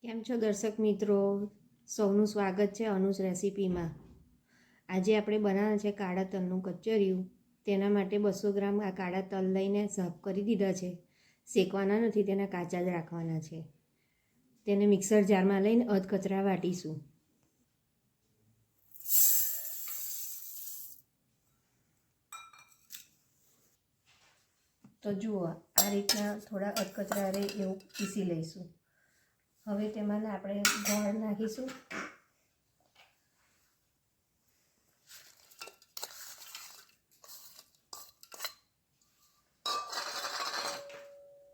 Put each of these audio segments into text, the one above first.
કેમ છો દર્શક મિત્રો? સૌનું સ્વાગત છે અનુજ રેસીપીમાં. આજે આપણે બનાવવાના છે કાળા તલનું કચરિયું. તેના માટે 200 ગ્રામ આ કાળા તલ લઈને સાફ કરી દીધા છે. શેકવાના નથી, તેના કાચા જ રાખવાના છે. તેને મિક્સર જારમાં લઈને અધકચરા વાટીશું. તો જુઓ, આ રીતના થોડા અધકચરા રહે એવું પીસી લઈશું. હવે તેમાં આપણે ગોળ નાખીશું.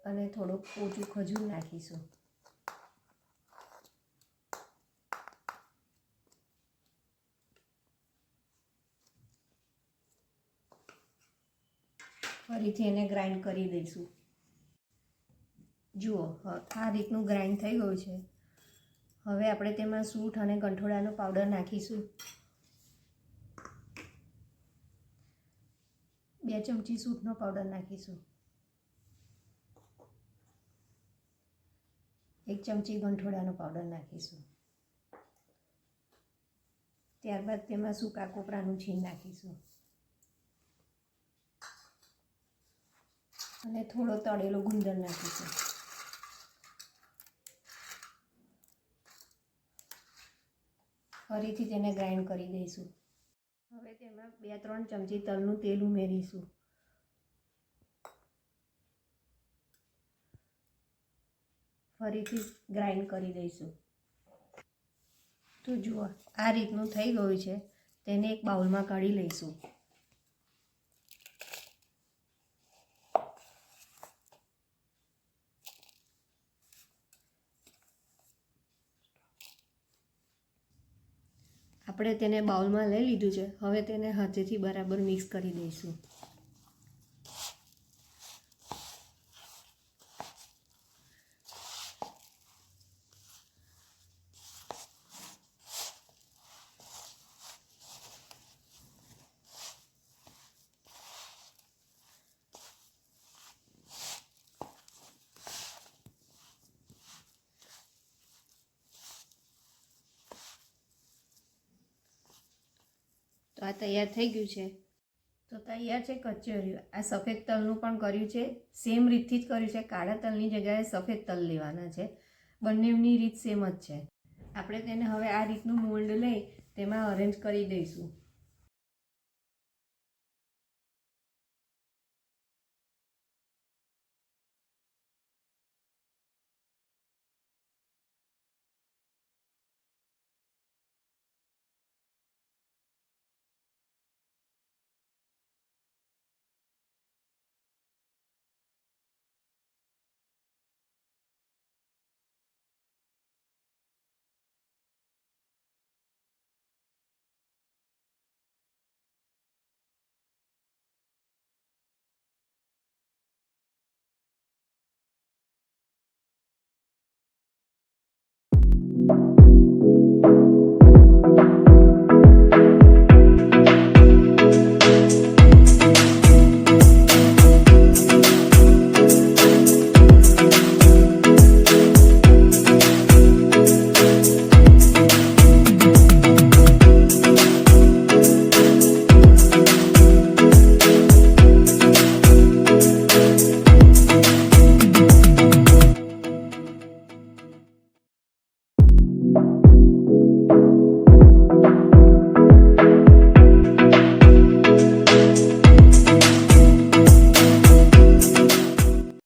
અને થોડુંક ઓછું ખજૂર નાખીશું. ફરીથી એને ગ્રાઇન્ડ કરી દઈશું. જુઓ, આ રીતનું ગ્રાઇન્ડ થઈ ગયું છે. હવે આપણે તેમાં સૂંઠ અને ગંઠોડાનો પાવડર નાખીશું. 2 ચમચી સૂંઠનો પાવડર નાખીશું. 1 ચમચી ગંઠોડાનો પાવડર નાખીશું. ત્યારબાદ તેમાં સૂકા કોપરાનું છીણ નાખીશું અને થોડો તળેલો ગુંદર નાખીશું. ફરીથી તેને ગ્રાઇન્ડ કરી દઈશું. હવે તેમાં 2-3 ચમચી તલનું તેલ ઉમેરીશું. ફરીથી ગ્રાઇન્ડ કરી દઈશું. તો જુઓ, આ રીતનું થઈ ગયું છે. તેને એક બાઉલમાં કાઢી લઈશું. આપણે તેને બાઉલમાં લઈ લીધું છે. હવે તેને હાથેથી બરાબર મિક્સ કરી દઈશું. તો આ તૈયાર થઈ ગયું છે. તો તૈયાર છે કચરિયું. આ સફેદ તલનું પણ કર્યું છે. સેમ રીતથી જ કર્યું છે. કાળા તલની જગ્યાએ સફેદ તલ લેવાના છે. બંનેની રીત સેમ જ છે. આપણે તેને હવે આ રીતનું મોલ્ડ લઈ તેમાં અરેન્જ કરી દઈશું.